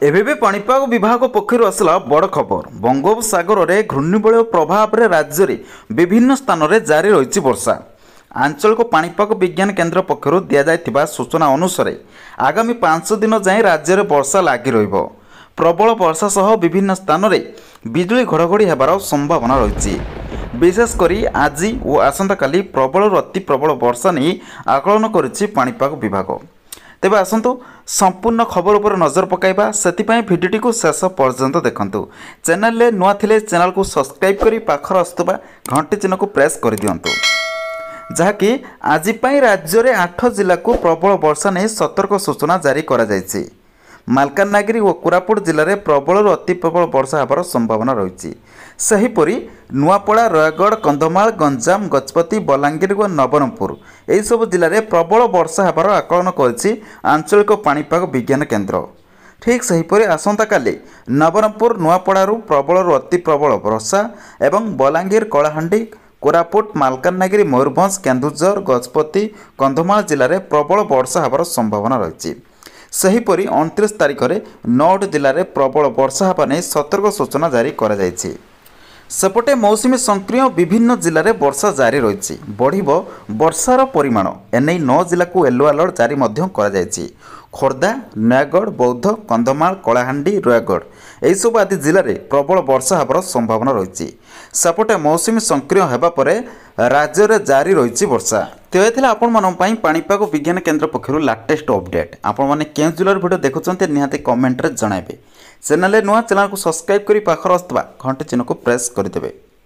एबे पाणीपाग विभाग पक्षर आसला बड़ खबर। बंगोपसागर में घूर्णिबलय प्रभाव में राज्य में विभिन्न स्थान में जारी रही वर्षा। आंचलिक पाणीपाग विज्ञान केन्द्र पक्षर दिया सूचना अनुसार आगामी 5 दिन जाए राज्य में वर्षा लगी रही। प्रबल वर्षा सह विभिन्न स्थान में बिजुली घड़घड़ी होबार संभावना रही। विशेषकर आज और आसंता काली प्रबल अति प्रबल वर्षा नहीं आकलन करिछि पाणीपाग विभाग। तेबे आसंतु संपूर्ण खबर उपर नजर पकाइबा, सेतिपई भिडियोटी को शेष पर्यंत देखंतु। चैनल ले नुआ थिले चैनल को सब्सक्राइब करी पाखर आस्तुबा घंटी चिन्ह को प्रेस कर दियंतु, जहाँकि आज पई राज्य में 8 जिला को प्रबल वर्षा नहीं सतर्क सूचना जारी करा जायछि। मालकानगिरी और कोरापुट जिले में प्रबल अति प्रबल वर्षा होबार संभावना रही। सेहीपरि नुआपड़ा, रायगढ़, कंधमाल, गंजाम, गजपति, बलांगीर और नवरंगपुर यही सब जिले में प्रबल वर्षा होबार आकलन करिछि आंचलिक पाणीपाग विज्ञान केन्द्र। ठीक सेहीपरि आसंता काली नवरंगपुर, नुआपड़ारू प्रबल अति प्रबल वर्षा एवं बलांगीर, कलाहांडी, कोरापुट, मालकानगिरी, मयूरभंज, केन्दुझर, गजपति, कंधमाल जिले में प्रबल वर्षा होबार संभावना रही। सेहीपरि 29 तारिख में 9 जिले में प्रबल वर्षा होगा नहीं सतर्क सूचना जारी करा जायछि। सेपटे मौसुमी सक्रिय विभिन्न जिले में वर्षा जारी रही। बढ़िबो वर्षार परिमाण एने 9 जिला को येलो अलर्ट जारी मध्य करा जायछि। खोर्धा, नयागढ़, बौद्ध, कंधमाल, कलाहांडी, रायगढ़ यही सब आदि जिले में प्रबल वर्षा होबार संभावना रही। सेपटे मौसुमी सक्रिय होगा पर राज्य में जारी रही वर्षा। तो ये आपण पाणीपाग विज्ञान केन्द्र पक्षर लाटेस्ट अपडेट। आपण मैंने केउं जिलार वीडियो देखुंत निहाती कमेंट रे जणाइबे। चैनल नुआ चैनल को सब्सक्राइब करी पाखर आसुवा घंटी चिन्ह को प्रेस करदेवे।